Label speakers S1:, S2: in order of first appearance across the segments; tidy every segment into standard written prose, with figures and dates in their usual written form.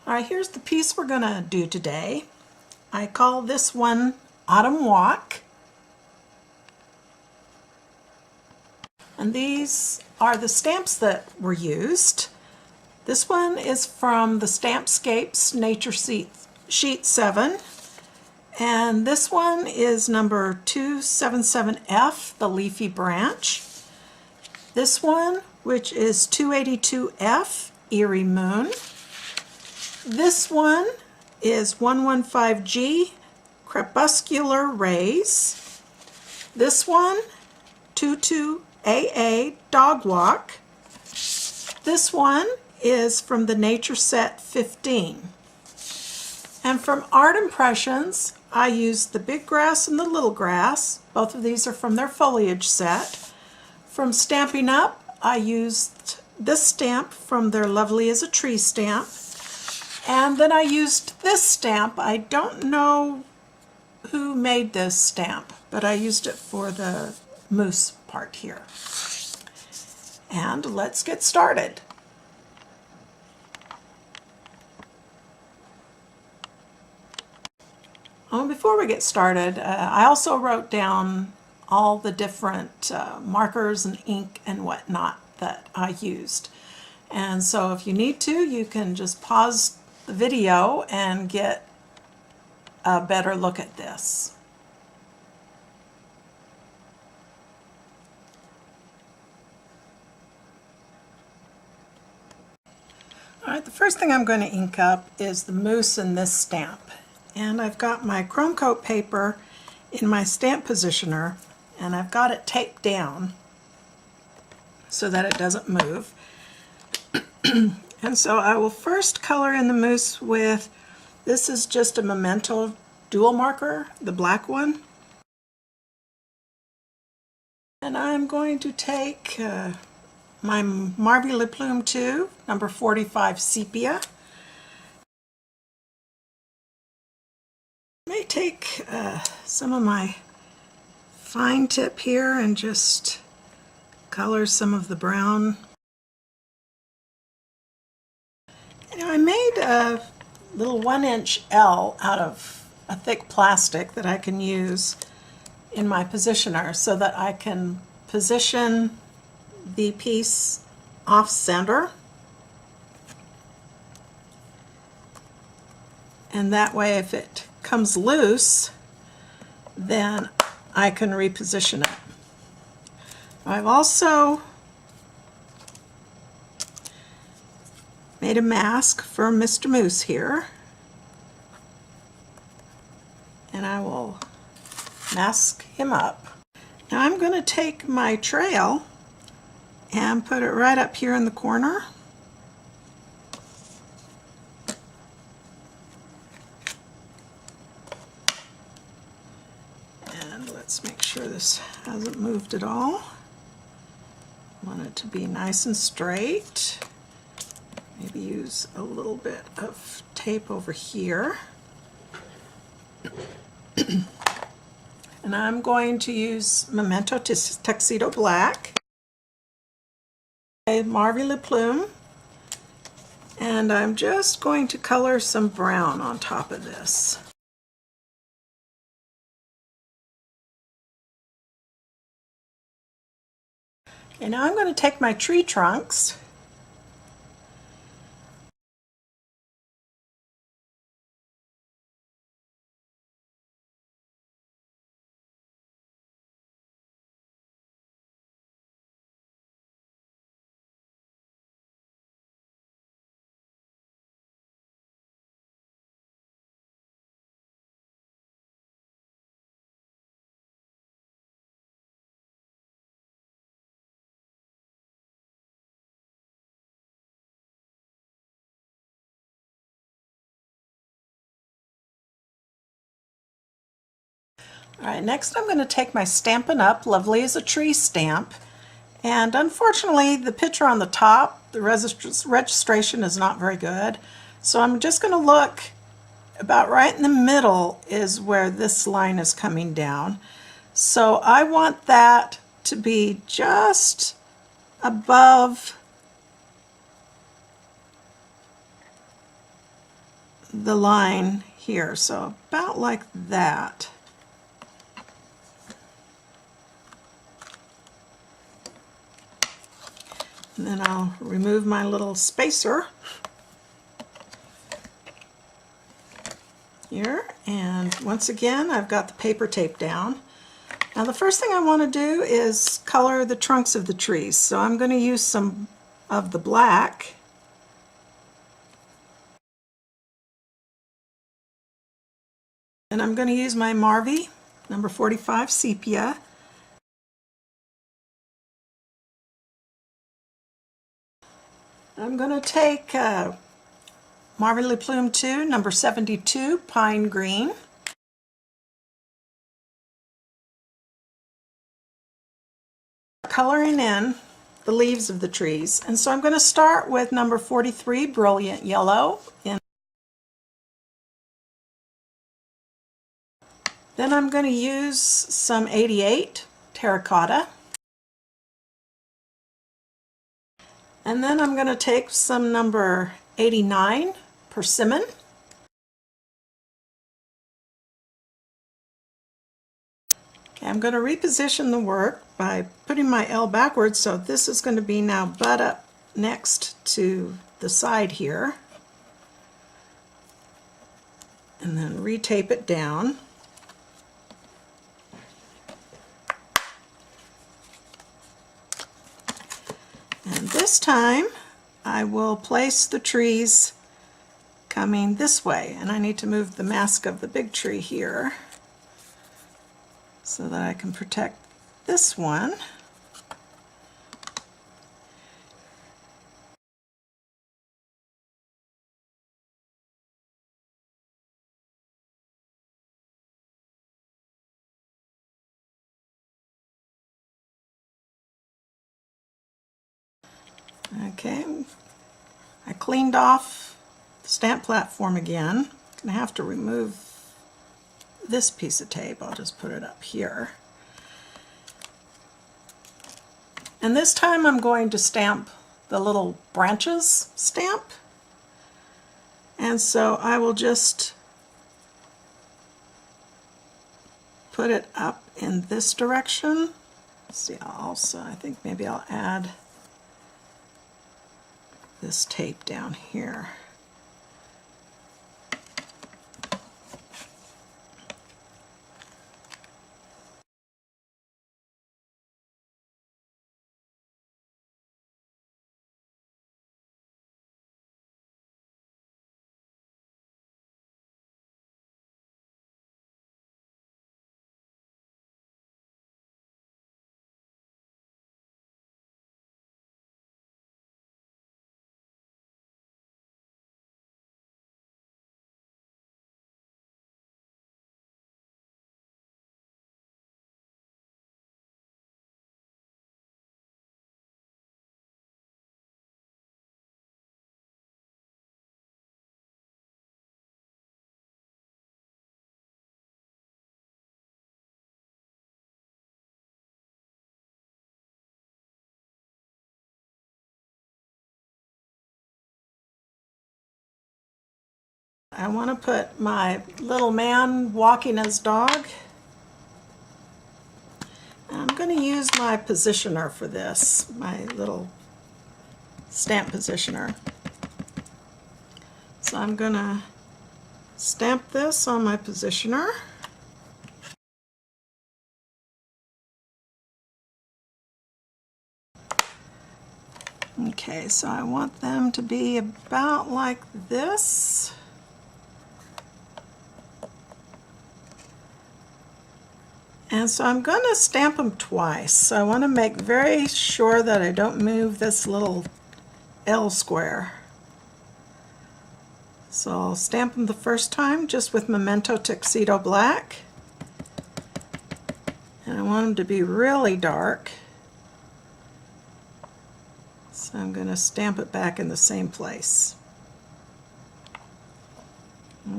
S1: All right, here's the piece we're going to do today. I call this one Autumn Walk. And these are the stamps that were used. This one is from the Stampscapes Nature Sheet 7. And this one is number 277F, the Leafy Branch. This one, which is 282F, Eerie Moon. This one is 115G, Crepuscular Rays. This one, 22AA, Dog Walk. This one is from the Nature Set 15. And from Art Impressions, I used the Big Grass and the Little Grass. Both of these are from their foliage set. From Stampin' Up, I used this stamp from their Lovely as a Tree stamp. And then I used this stamp. I don't know who made this stamp, but I used it for the moose part here. And let's get started. Before we get started, I also wrote down all the different markers and ink and whatnot that I used. And so if you need to, you can just pause the video and get a better look at this. All right, the first thing I'm going to ink up is the moose in this stamp. And I've got my chrome coat paper in my stamp positioner, and I've got it taped down so that it doesn't move. And so I will first color in the moose with, this is just a Memento dual marker, the black one. And I'm going to take my Marvy Le Plume 2, number 45 Sepia. I may take some of my fine tip here and just color some of the brown. I made a little 1-inch L out of a thick plastic that I can use in my positioner so that I can position the piece off center. And that way, if it comes loose, then I can reposition it. I've also made a mask for Mr. Moose here, and I will mask him up. Now I'm going to take my trail and put it right up here in the corner. And let's make sure this hasn't moved at all. I want it to be nice and straight. Maybe use a little bit of tape over here. And I'm going to use Memento Tuxedo Black, a Marvy Le Plume, and I'm just going to color some brown on top of this. Okay, now I'm going to take my tree trunks All right, next I'm going to take my Stampin' Up! Lovely as a Tree stamp, and unfortunately the picture on the top, the registration is not very good, so I'm just going to look about right in the middle is where this line is coming down. So I want that to be just above the line here, so about like that. And then I'll remove my little spacer here, and once again I've got the paper tape down. Now the first thing I want to do is color the trunks of the trees, so I'm going to use some of the black. And I'm going to use my Marvy number 45 sepia. I'm going to take Marvy Le Plume 2 number 72 pine green. Coloring in the leaves of the trees, and so I'm going to start with number 43 brilliant yellow. Then I'm going to use some 88 terracotta. And then I'm going to take some number 89 persimmon. Okay, I'm going to reposition the work by putting my L backwards, so this is going to be now butt up next to the side here. And then retape it down. And this time I will place the trees coming this way, and I need to move the mask of the big tree here so that I can protect this one. Okay, I cleaned off the stamp platform again. I'm going to have to remove this piece of tape. I'll just put it up here. And this time I'm going to stamp the little branches stamp. And so I will just put it up in this direction. Let's see, I think maybe I'll add this tape down here. I want to put my little man walking his dog. I'm going to use my positioner for this, my little stamp positioner. So I'm going to stamp this on my positioner. Okay, so I want them to be about like this. And so I'm going to stamp them twice. So I want to make very sure that I don't move this little L square. So I'll stamp them the first time just with Memento Tuxedo Black. And I want them to be really dark. So I'm going to stamp it back in the same place.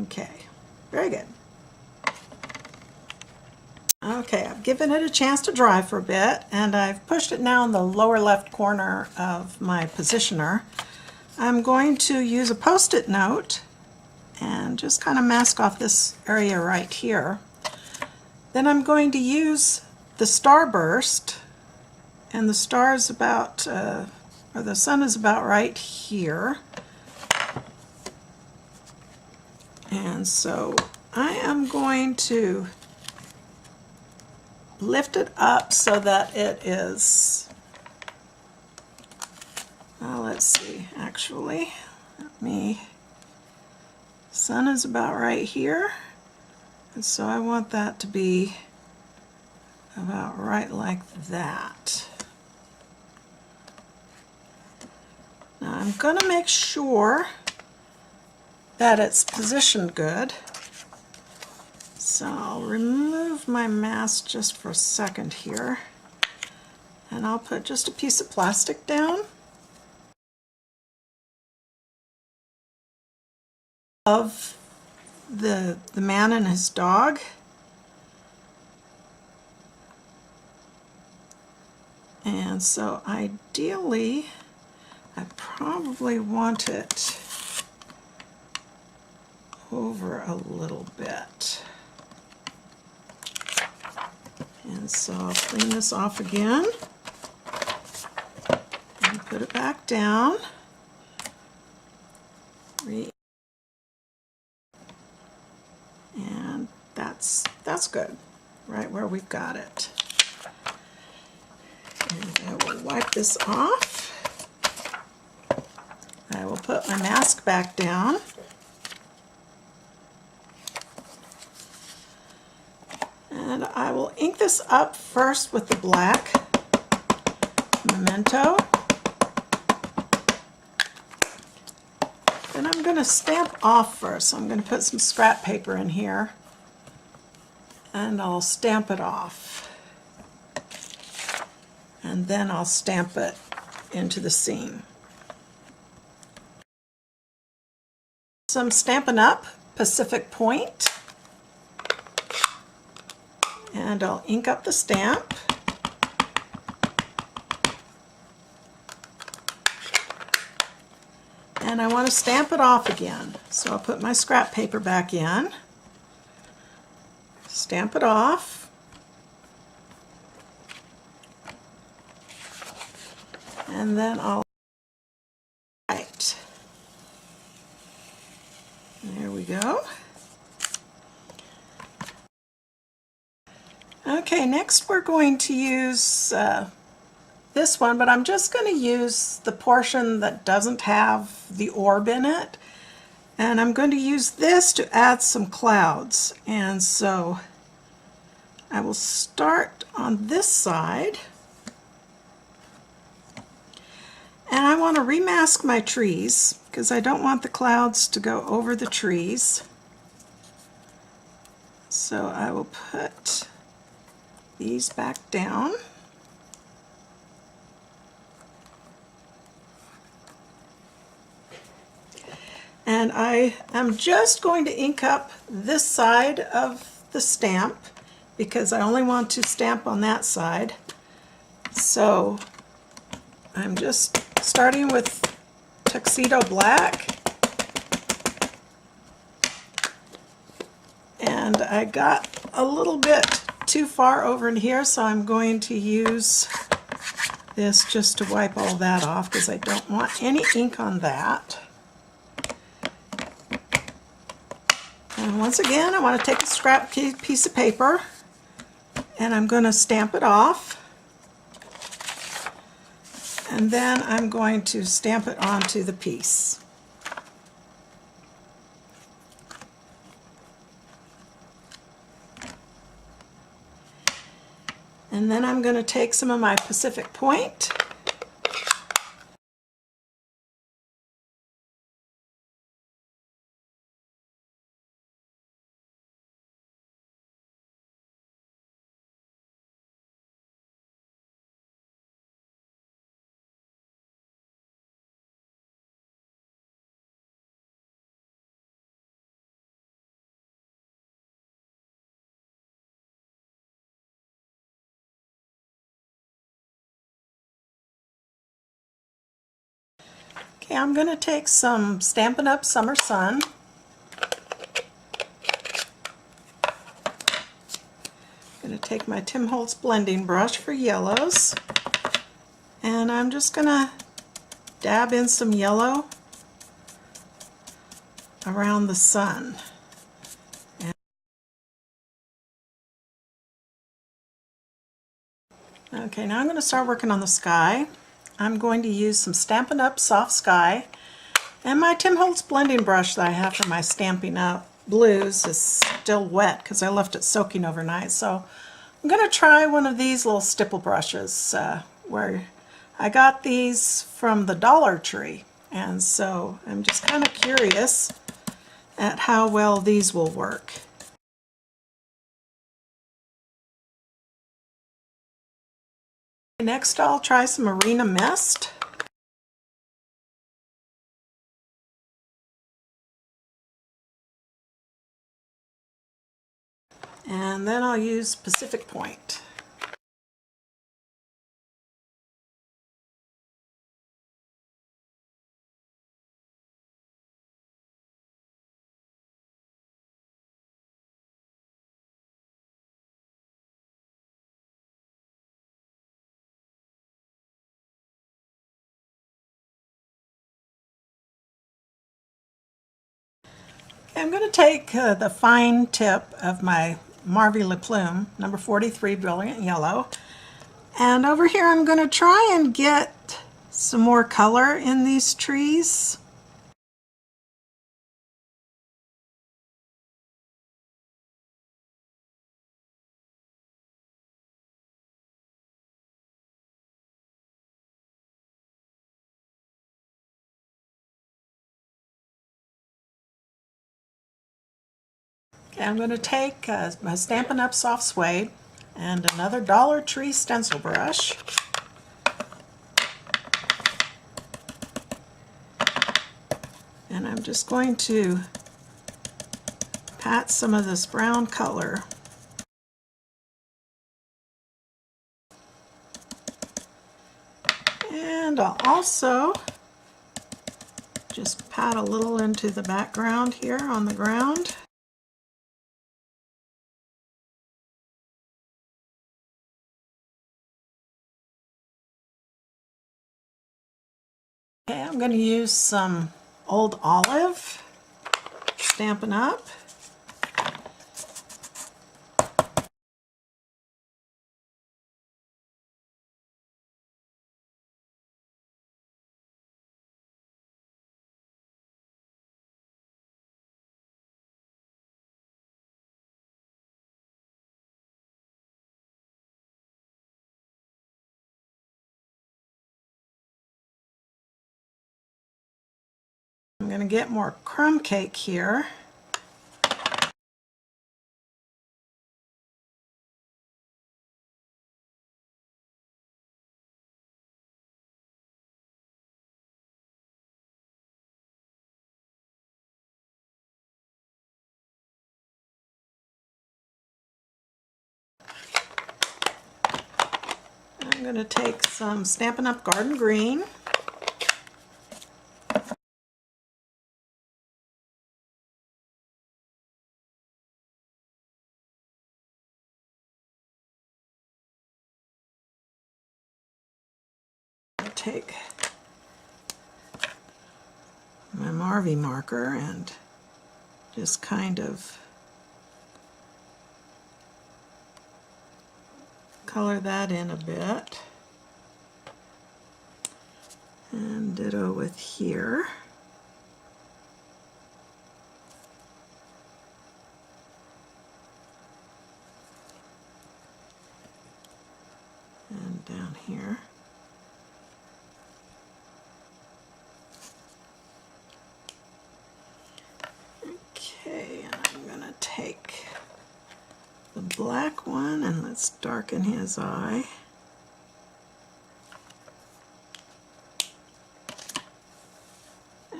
S1: Okay, very good. Okay, I've given it a chance to dry for a bit, and I've pushed it now in the lower left corner of my positioner. I'm going to use a Post-it note and just kind of mask off this area right here. Then I'm going to use the starburst, and the star is about, or the sun is about right here. And so I am going to lift it up so that it is, well, let's see, actually, sun is about right here, and so I want that to be about right like that. Now I'm going to make sure that it's positioned good. So I'll remove my mask just for a second here, and I'll put just a piece of plastic down of the man and his dog. And so ideally, I probably want it over a little bit. And so I'll clean this off again and put it back down. And that's good, right where we've got it. And I will wipe this off. I will put my mask back down. And I will ink this up first with the black Memento. Then I'm going to stamp off first. So I'm going to put some scrap paper in here, and I'll stamp it off. And then I'll stamp it into the seam. So I'm Stampin' Up! Pacific Point, and I'll ink up the stamp. And I want to stamp it off again. So I'll put my scrap paper back in, stamp it off, and then I'll write. There we go. Okay, next we're going to use this one, but I'm just going to use the portion that doesn't have the orb in it, and I'm going to use this to add some clouds. And so I will start on this side, and I want to remask my trees because I don't want the clouds to go over the trees. So I will put these back down. And I am just going to ink up this side of the stamp because I only want to stamp on that side. So I'm just starting with Tuxedo Black. And I got a little bit too far over in here, so I'm going to use this just to wipe all that off because I don't want any ink on that. And once again, I want to take a scrap piece of paper, and I'm going to stamp it off. And then I'm going to stamp it onto the piece. And then I'm going to take some of my Pacific Point . Okay, I'm going to take some Stampin' Up! Summer Sun, I'm going to take my Tim Holtz blending brush for yellows, and I'm just going to dab in some yellow around the sun. Okay, now I'm going to start working on the sky. I'm going to use some Stampin' Up! Soft Sky, and my Tim Holtz blending brush that I have for my Stamping Up! Blues is still wet because I left it soaking overnight. So I'm going to try one of these little stipple brushes where I got these from the Dollar Tree, and so I'm just kind of curious at how well these will work. Next I'll try some Arena Mist. And then I'll use Pacific Point. I'm going to take the fine tip of my Marvy Le Plume, number 43 Brilliant Yellow, and over here I'm going to try and get some more color in these trees. Okay, I'm going to take my Stampin' Up! Soft Suede and another Dollar Tree stencil brush. And I'm just going to pat some of this brown color. And I'll also just pat a little into the background here on the ground. Okay, I'm going to use some Old Olive, Stampin' Up! I'm going to get more crumb cake here. I'm going to take some Stampin' Up! Garden Green. I'll take my Marvy marker and just kind of color that in a bit. And ditto with here. And down here. Okay, and I'm going to take the black one and let's darken his eye.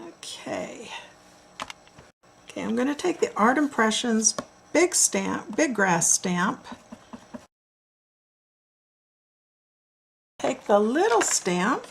S1: Okay. Okay, I'm going to take the Art Impressions big grass stamp. Take the little stamp.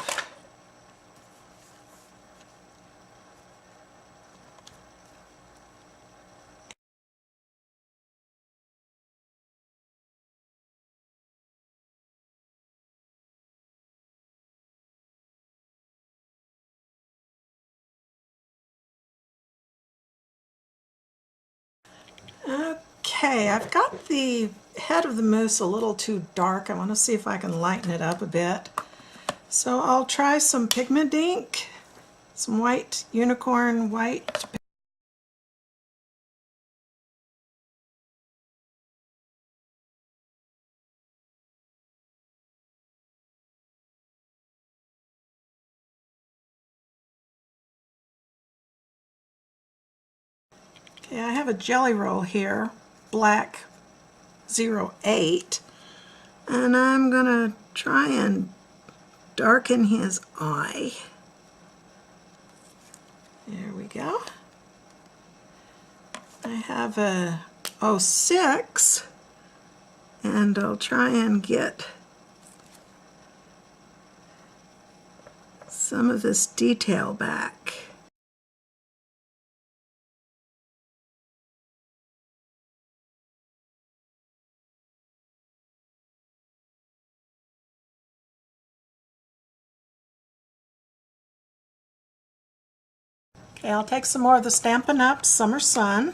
S1: Okay, I've got the head of the moose a little too dark. I want to see if I can lighten it up a bit. So I'll try some pigment ink, some white unicorn white. Okay, I have a jelly roll here, black 08, and I'm gonna try and darken his eye. There we go. I have a 06, and I'll try and get some of this detail back. Okay, I'll take some more of the Stampin' Up! Summer Sun.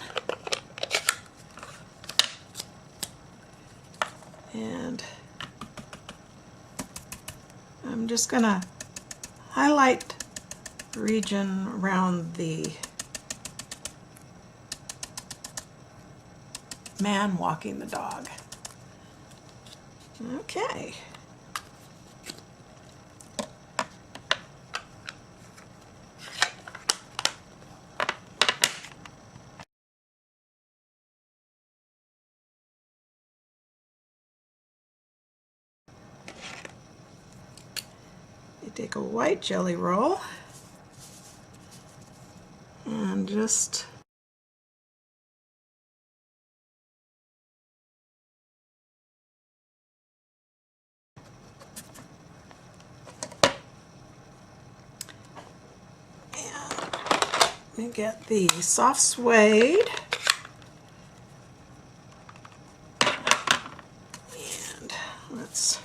S1: And I'm just going to highlight the region around the man walking the dog. Okay. You take a white jelly roll and just and get the soft suede and let's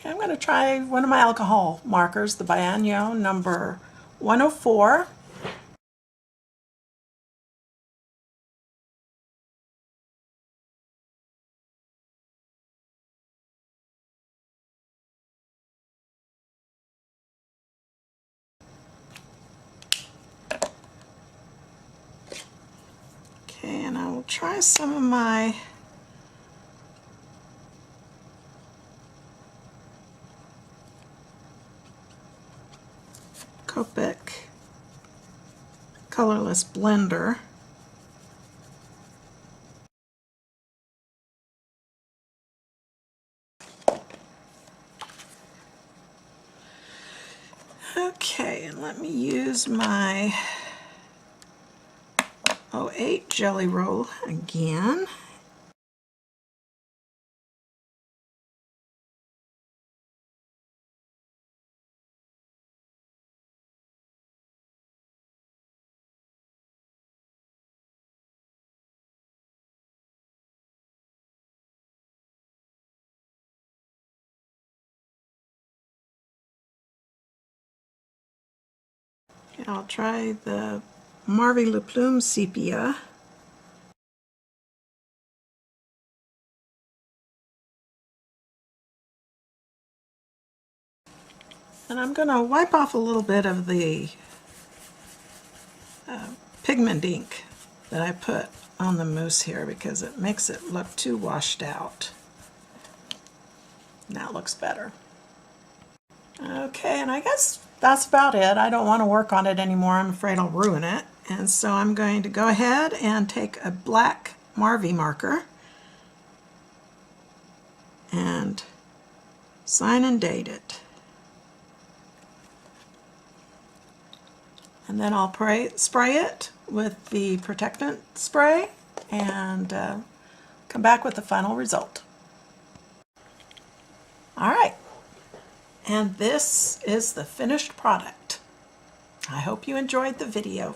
S1: I'm going to try one of my alcohol markers, the Bianyo number 104. Okay, and I will try some of my Copic colorless blender. Okay, and let me use my 08 jelly roll again. And I'll try the Marvy Le Plume sepia. And I'm going to wipe off a little bit of the pigment ink that I put on the mousse here because it makes it look too washed out. Now it looks better. Okay, and I guess that's about it. I don't want to work on it anymore. I'm afraid I'll ruin it. And so I'm going to go ahead and take a black Marvy marker and sign and date it. And then I'll spray it with the protectant spray and come back with the final result. All right, and this is the finished product. I hope you enjoyed the video.